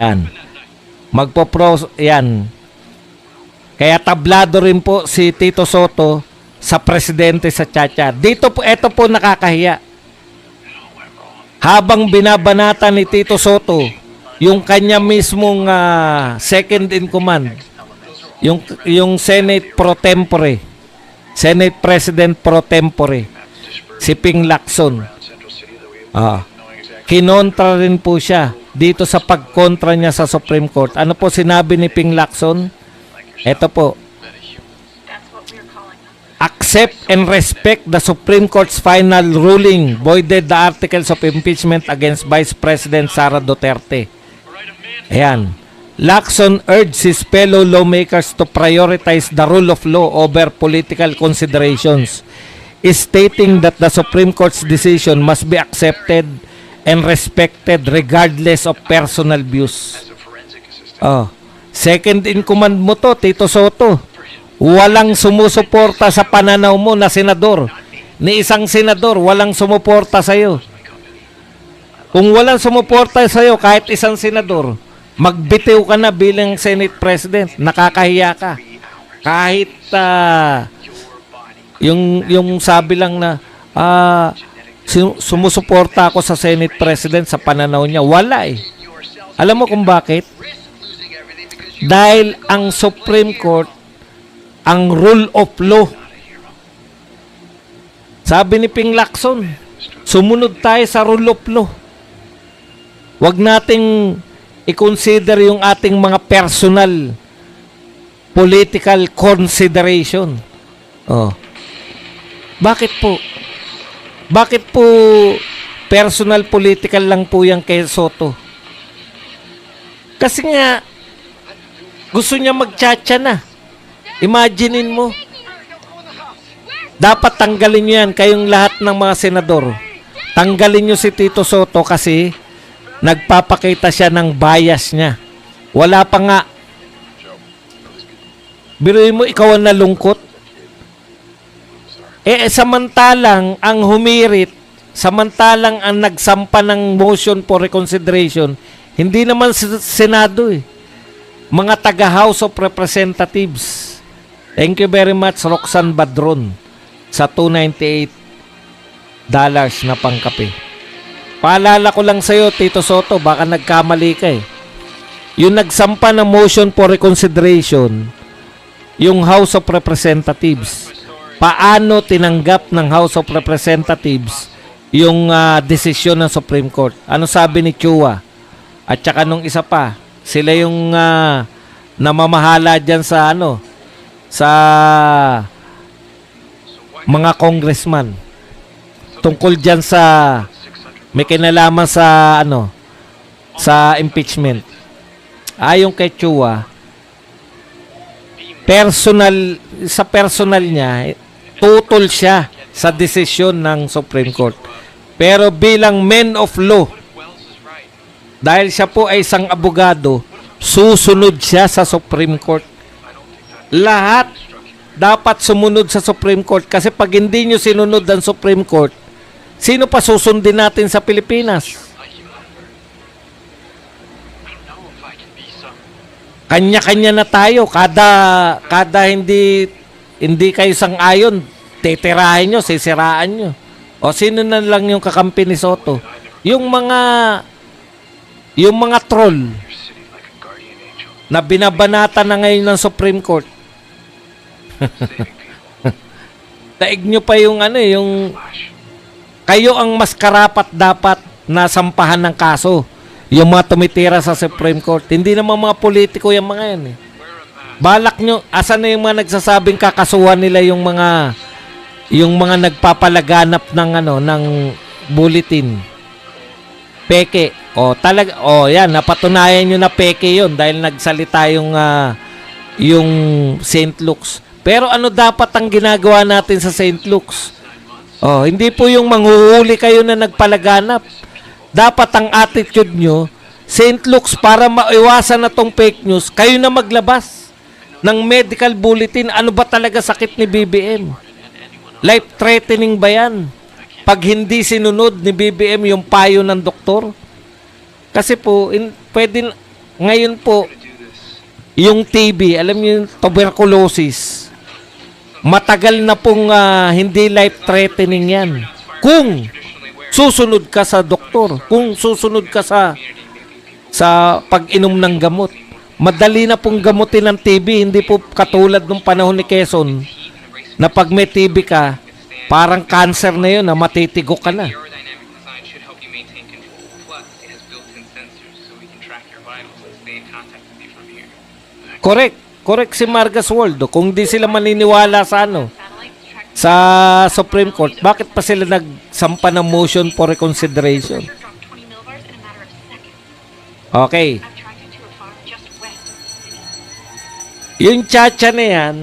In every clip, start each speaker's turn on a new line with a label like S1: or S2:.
S1: Yan. Yan. Kaya tablado rin po si Tito Soto sa presidente sa Chacha. Dito po, eto po nakakahiya. Habang binabanata ni Tito Soto yung kanya mismong second in command, yung Senate pro tempore, Senate President pro tempore, si Ping Lacson. Kinontra rin po siya dito sa pagkontra niya sa Supreme Court. Ano po sinabi ni Ping Lacson? Ito po. Accept and respect the Supreme Court's final ruling voided the articles of impeachment against Vice President Sara Duterte. Ayan. Lacson urged his fellow lawmakers to prioritize the rule of law over political considerations, stating that the Supreme Court's decision must be accepted and respected regardless of personal views. Second in command mo to, Tito Soto. Walang sumusuporta sa pananaw mo na senador. Ni isang senador, walang sumuporta sa'yo. Kung walang sumuporta sa'yo, kahit isang senador, magbitiw ka na bilang Senate President. Nakakahiya ka. Kahit yung sabi lang na sumusuporta ako sa Senate President sa pananaw niya. Wala eh. Alam mo kung bakit? Dahil ang Supreme Court, ang rule of law. Sabi ni Ping Lacson, sumunod tayo sa rule of law. Huwag nating i-consider yung ating mga personal political consideration. Bakit po? Bakit po personal political lang po yung kay Soto? Kasi nga, gusto niya magtsatsa na. Imaginein mo. Dapat tanggalin niyo yan, kayong lahat ng mga senador. Tanggalin niyo si Tito Soto kasi nagpapakita siya ng bias niya. Wala pa nga. Biruin mo, ikaw ang nalungkot. Samantalang ang humirit, samantalang ang nagsampa ng motion for reconsideration, hindi naman Senado eh. Mga taga House of Representatives. Thank you very much, Roxanne Badron, sa $298 na pangkape. Paalala ko lang sa'yo, Tito Soto, baka nagkamali ka eh. Yung nagsampa ng motion for reconsideration, yung House of Representatives, paano tinanggap ng House of Representatives yung desisyon ng Supreme Court? Ano sabi ni Chua? At saka nung isa pa, sila yung namamahala dyan sa sa mga congressman tungkol dyan sa may kinalaman sa sa impeachment. Ayon kay Chua, sa personal niya, tutol siya sa desisyon ng Supreme Court. Pero bilang men of law, dahil siya po ay isang abogado, susunod siya sa Supreme Court. Lahat dapat sumunod sa Supreme Court kasi pag hindi nyo sinunod ang Supreme Court, sino pa susundin natin sa Pilipinas? Kanya-kanya na tayo. Kada hindi kayo sang-ayon, titirahin nyo, sisiraan nyo. O sino na lang yung kakampi ni Soto? Yung mga troll na binabanata na ngayon ng Supreme Court. Taig nyo pa yung yung kayo ang mas karapat dapat na sampahan ng kaso. Yung mga tumitira sa Supreme Court. Hindi naman mga politiko yung mga yan eh. Balak nyo, asan na yung mga nagsasabing kakasuhan nila yung mga nagpapalaganap ng bulletin. Peke. Yan, napatunayan nyo na peke yun dahil nagsalita yung St. Luke's. Pero ano dapat ang ginagawa natin sa St. Luke's? Hindi po yung manghuhuli kayo na nagpalaganap. Dapat ang attitude nyo, St. Luke's, para maiwasan na tong fake news, kayo na maglabas ng medical bulletin. Ano ba talaga sakit ni BBM? Life-threatening ba yan? Pag hindi sinunod ni BBM yung payo ng doktor? Kasi po, ngayon po, yung TB, alam niyo yung tuberculosis, matagal na pong hindi life-threatening yan. Kung susunod ka sa doktor, kung susunod ka sa pag-inom ng gamot, madali na pong gamutin ng TB, hindi po katulad nung panahon ni Quezon, na pag may TB ka, parang cancer na yun, na matitigo ka na.
S2: Aerodynamic design should help you maintain control. Plus, it has built-in sensors so we can track your vitals and stay in contact with you from here.
S1: Correct si Margas Waldo. Kung di sila maniniwala sa sa Supreme Court, bakit pa sila nagsampa ng motion for reconsideration? Okay. Yung tsatsya na yan,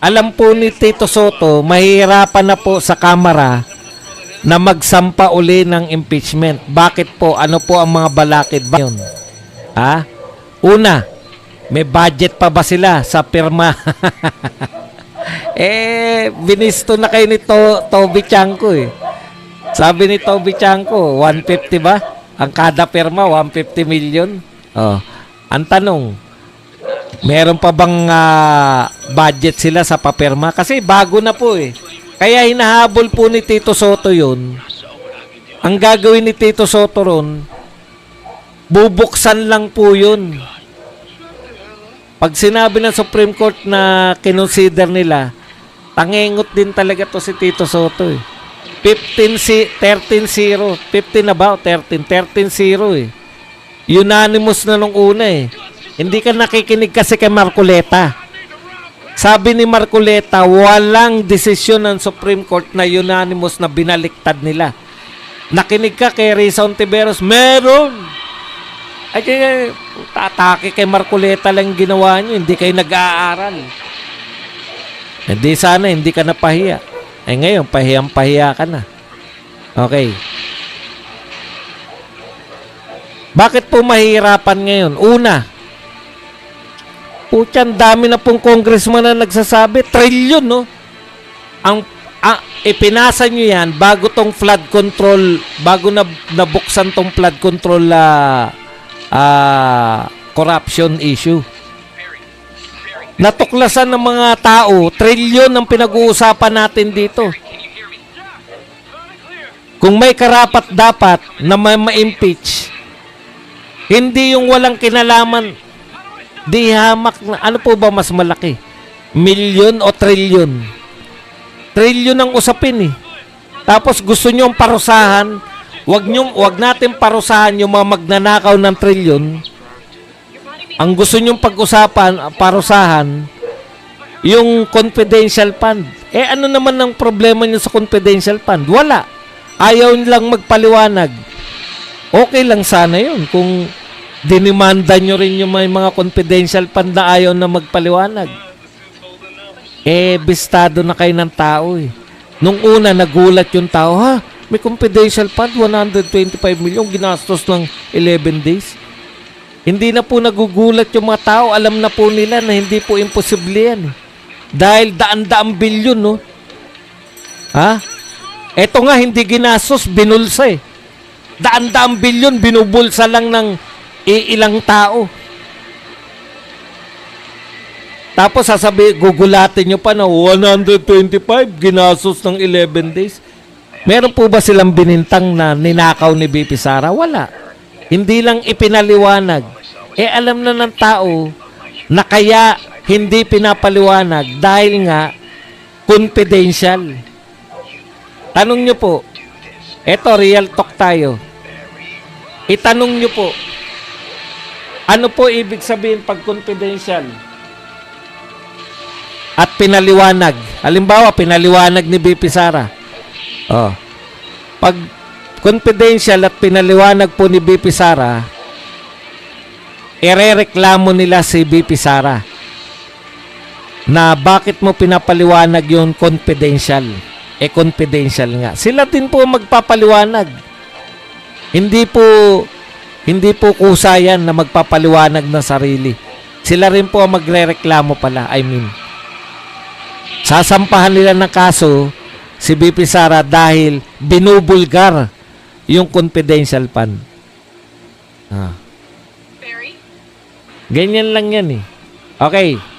S1: alam po ni Tito Soto, mahihirapan na po sa Kamara na magsampa uli ng impeachment. Bakit po? Ano po ang mga balakid ba yun? Ha? Una, may budget pa ba sila sa pirma? Binisto na kayo ni Toby Chanko eh. Sabi ni Toby Chanko, 150 ba? Ang kada pirma, 150 million. Oh. Ang tanong, meron pa bang budget sila sa papirma? Kasi bago na po eh. Kaya hinahabol po ni Tito Soto yun. Ang gagawin ni Tito Soto ron, bubuksan lang po yun. Pag sinabi ng Supreme Court na kinonsider nila, tangengot din talaga to si Tito Soto eh. 13-0. 15 na ba? 13-0 eh. Unanimous na nung una eh. Hindi ka nakikinig kasi kay Marcoleta. Sabi ni Marcoleta, walang desisyon ng Supreme Court na unanimous na binaliktad nila. Nakinig ka kay Risa Ontiveros, meron! Ay, tatake kay Marcoleta lang ginawa nyo, hindi kayo nag-aaral. Hindi sana, hindi ka napahiya. Eh ngayon, pahiyang-pahiya ka na. Okay. Bakit po mahihirapan ngayon? Una, putyan, dami na pong congressman na nagsasabi, trilyon, no? Ipinasa nyo yan bago tong flood control, bago nabuksan tong flood control corruption issue. Natuklasan ng mga tao, trilyon ang pinag-uusapan natin dito. Kung may karapat dapat na ma-impeach, hindi yung walang kinalaman, di hamak na, ano po ba mas malaki? Milyon o trilyon? Trilyon ang usapin eh. Tapos gusto nyong parusahan, wag natin parusahan yung mga magnanakaw ng trilyon. Ang gusto nyong pag-usapan, parusahan, yung confidential fund. Ano naman ang problema nyo sa confidential fund? Wala. Ayaw nilang magpaliwanag. Okay lang sana yun kung dinimanda nyo rin yung may mga confidential fund na ayaw na magpaliwanag. Bistado na kayo ng tao eh. Nung una, nagulat yung tao, ha? May confidential fund, 125 million, ginastos ng 11 days. Hindi na po nagugulat yung mga tao. Alam na po nila na hindi po imposible yan. Dahil daan-daang bilyon, no? Ha? Eto nga, hindi ginastos, binulsa eh. Daan-daang bilyon, binubulsa lang ng ilang tao. Tapos gugulatin nyo pa na 125 ginastos ng 11 days. Meron po ba silang binintang na ninakaw ni BP Sara? Wala. Hindi lang ipinaliwanag. Alam na ng tao na kaya hindi pinapaliwanag dahil nga confidential. Tanong nyo po, eto real talk tayo. Itanong nyo po, ano po ibig sabihin pag confidential? At pinaliwanag. Halimbawa, pinaliwanag ni BP Sara. Pag confidential at pinaliwanag po ni BP Sara, irereklamo nila si BP Sara na bakit mo pinapaliwanag yung confidential. Confidential nga. Sila din po magpapaliwanag. Hindi po kusayan na magpapaliwanag ng sarili. Sila rin po ang magrereklamo pala. Sasampahan nila ng kaso si BP Sara dahil binubulgar yung confidential fund.
S3: Barry?
S1: Ganyan lang yan eh. Okay.